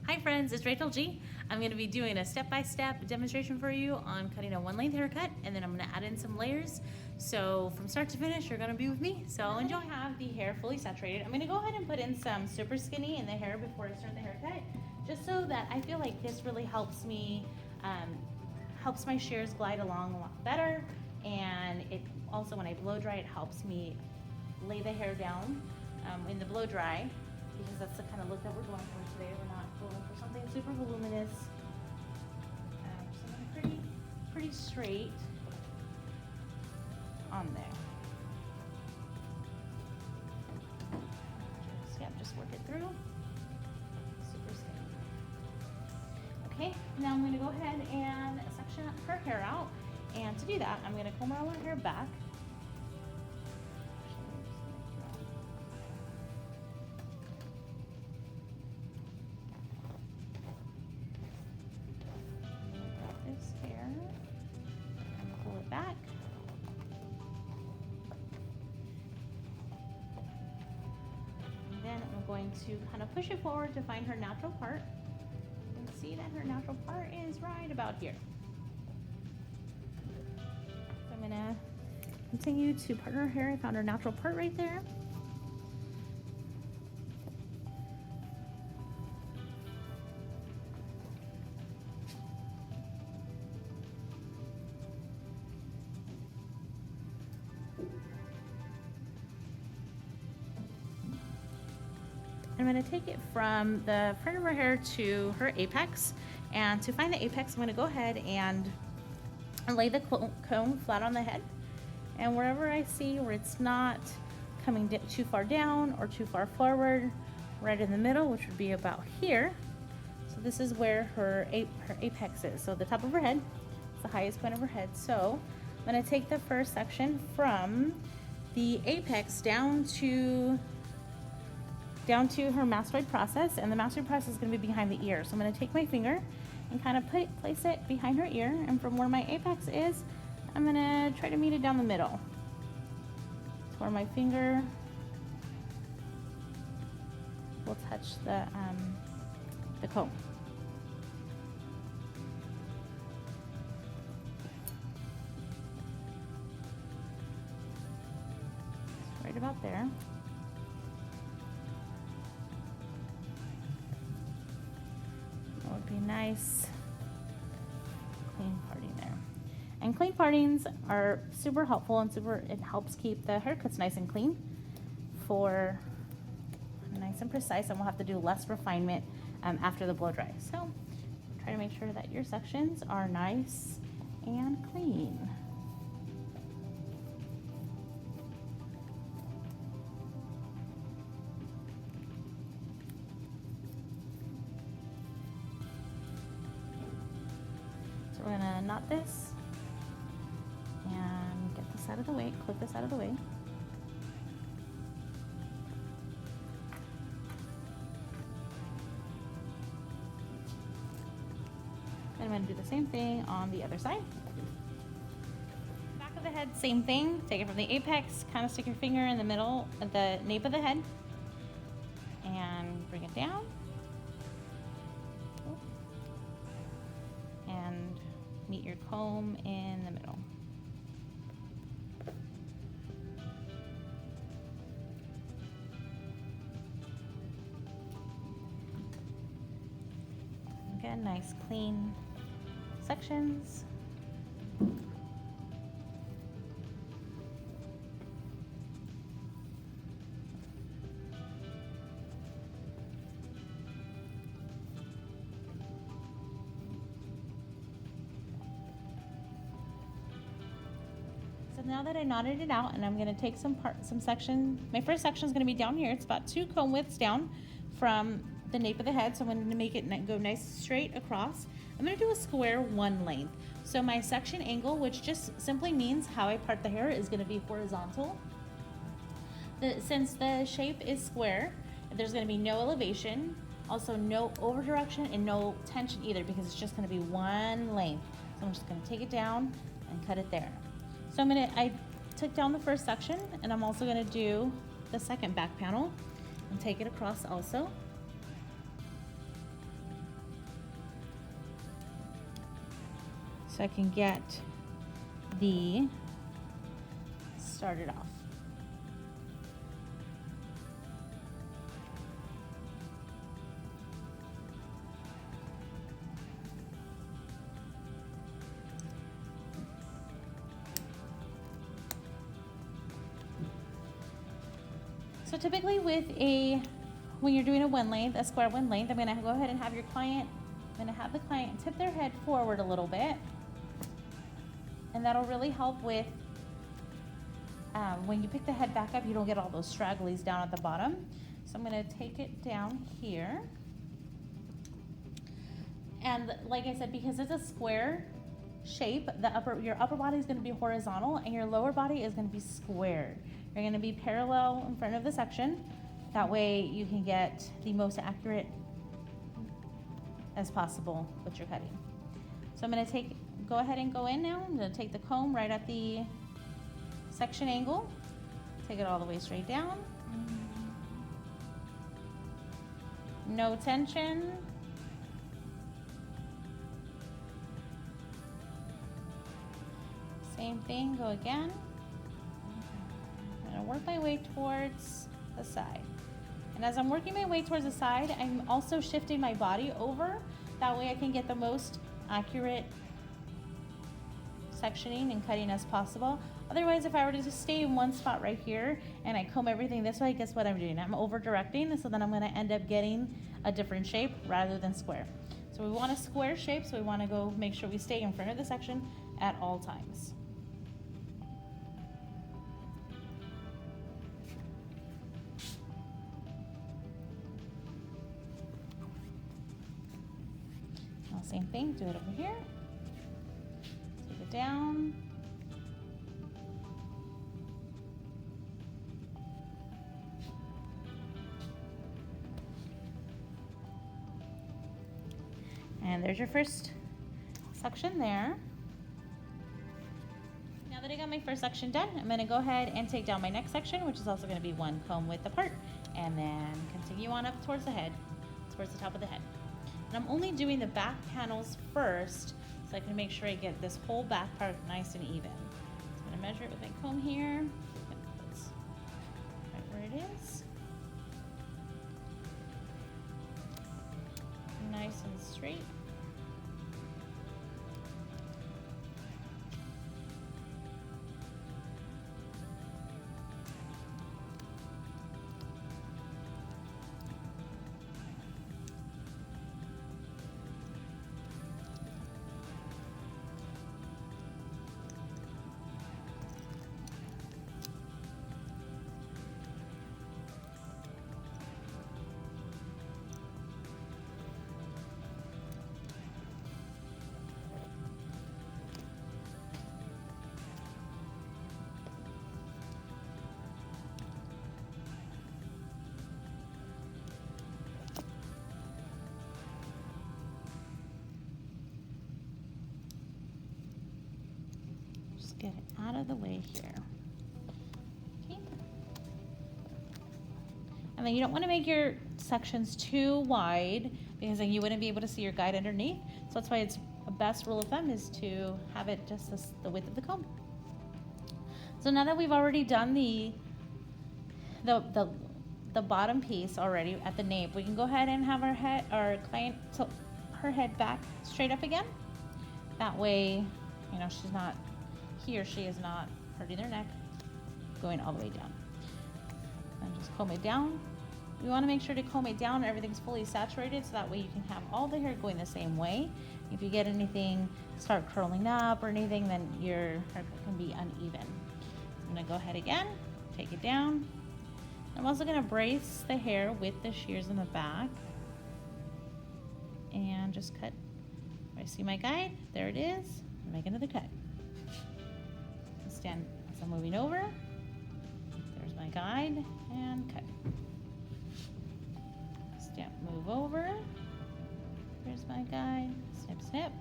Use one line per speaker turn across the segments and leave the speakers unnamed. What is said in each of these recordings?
Hi friends, it's Rachel G. I'm going to be doing a step-by-step demonstration for you on cutting a one-length haircut, and then I'm going to add in some layers. So from start to finish, you're going to be with me. So enjoy. I have the hair fully saturated. I'm going to go ahead and put in some super skinny in the hair before I start the haircut, just so that I feel like this really helps me, helps my shears glide along a lot better, and it also, when I blow dry, it helps me lay the hair down in the blow dry, because that's the kind of look that we're going for today. We're not going for something super voluminous. Something pretty straight on there. Just work it through. Super skinny. Okay, now I'm going to go ahead and section her hair out. And to do that, I'm going to comb all her hair back. Back. And then I'm going to kind of push it forward to find her natural part, and see that her natural part is right about here. So I'm gonna continue to part her hair. I found her natural part right there. I'm going to take it from the front of her hair to her apex, and to find the apex, I'm going to go ahead and lay the comb flat on the head, and wherever I see where it's not coming too far down or too far forward, right in the middle, which would be about here. So this is where her apex is. So the top of her head is the highest point of her head. So I'm going to take the first section from the apex down to her mastoid process, and the mastoid process is going to be behind the ear. So I'm going to take my finger and kind of place it behind her ear, and from where my apex is, I'm going to try to meet it down the middle. It's where my finger will touch the comb. It's right about there. Would be nice clean parting there. And clean partings are super helpful, and it helps keep the haircuts nice and clean for nice and precise, and we'll have to do less refinement after the blow dry. So try to make sure that your sections are nice and clean. We're gonna knot this and get this out of the way, clip this out of the way. And I'm gonna do the same thing on the other side. Back of the head, same thing. Take it from the apex, kind of stick your finger in the middle of the nape of the head and bring it down. And meet your comb in the middle. Again, nice clean sections. So now that I knotted it out, and I'm going to take some section. My first section is going to be down here. It's about 2 comb widths down from the nape of the head. So I'm going to make it go nice straight across. I'm going to do a square 1 length. So my section angle, which just simply means how I part the hair, is going to be horizontal. Since the shape is square, there's going to be no elevation, also no over direction, and no tension either, because it's just going to be 1 length. So I'm just going to take it down and cut it there. So I took down the first section, and I'm also going to do the second back panel and take it across also. so I can get the started off. So typically when you're doing a square wind length, I'm gonna go ahead and have the client tip their head forward a little bit. And that'll really help with, when you pick the head back up, you don't get all those stragglies down at the bottom. So I'm gonna take it down here. And like I said, because it's a square shape, your upper body is gonna be horizontal and your lower body is gonna be squared. You're gonna be parallel in front of the section. That way you can get the most accurate as possible with your cutting. So I'm gonna go ahead and go in now. I'm gonna take the comb right at the section angle, take it all the way straight down. No tension. Same thing, go again. I'm gonna work my way towards the side. And as I'm working my way towards the side, I'm also shifting my body over. That way I can get the most accurate sectioning and cutting as possible. Otherwise, if I were to just stay in one spot right here and I comb everything this way, guess what I'm doing? I'm over directing, so then I'm gonna end up getting a different shape rather than square. So we want a square shape, so we wanna go make sure we stay in front of the section at all times. Now, same thing, do it over here. Take it down. And there's your first section there. Now that I got my first section done, I'm gonna go ahead and take down my next section, which is also gonna be one comb width apart, and then continue on up towards the head, towards the top of the head. And I'm only doing the back panels first, so I can make sure I get this whole back part nice and even. So I'm gonna measure it with my comb here. That's right where it is. Nice and straight. Get it out of the way here. Okay. And then you don't want to make your sections too wide because then you wouldn't be able to see your guide underneath. So that's why it's a best rule of thumb is to have it just the width of the comb. So now that we've already done the bottom piece already at the nape, we can go ahead and have our client tilt her head back straight up again. That way, you know, he or she is not hurting their neck going all the way down. And just comb it down. You want to make sure to comb it down, everything's fully saturated, so that way you can have all the hair going the same way. If you get anything start curling up or anything, then your hair can be uneven. So I'm going to go ahead again, take it down. I'm also going to brace the hair with the shears in the back and just cut. I see my guide, there it is. Make another cut. Stand as I'm moving over. There's my guide and cut. Snip, move over. There's my guide. Snip, snip.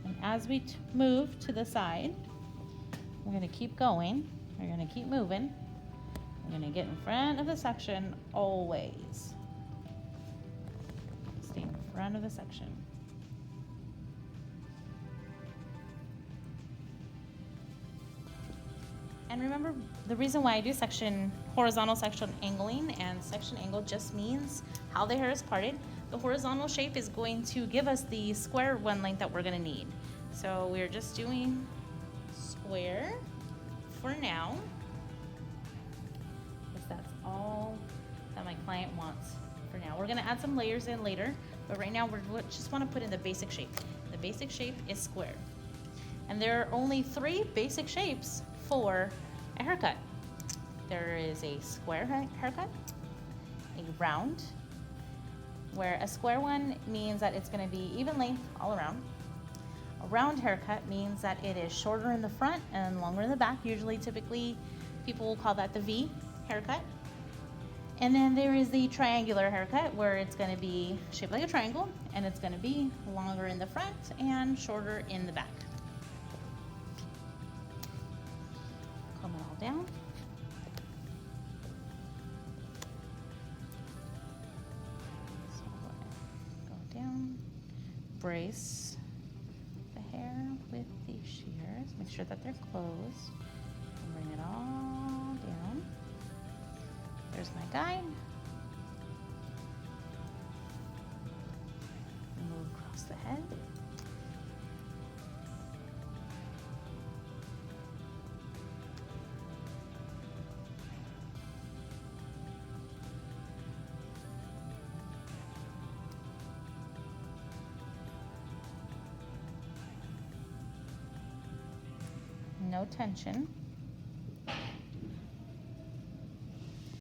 And as we move to the side, we're going to keep going. We're going to keep moving. You're gonna get in front of the section always. Stay in front of the section. And remember, the reason why I do horizontal section angling, and section angle just means how the hair is parted. The horizontal shape is going to give us the square one length that we're gonna need. So we're just doing square for now, because that's all that my client wants for now. We're gonna add some layers in later, but right now we just wanna put in the basic shape. The basic shape is square. And there are only 3 basic shapes for a haircut. There is a square haircut, a round, where a square one means that it's gonna be even length all around. A round haircut means that it is shorter in the front and longer in the back. Usually, typically, people will call that the V haircut. And then there is the triangular haircut, where it's gonna be shaped like a triangle, and it's gonna be longer in the front and shorter in the back. Comb it all down. So go down, brace the hair with the shears. Make sure that they're closed. And bring it all down. There's my guide. Move across the head. No tension.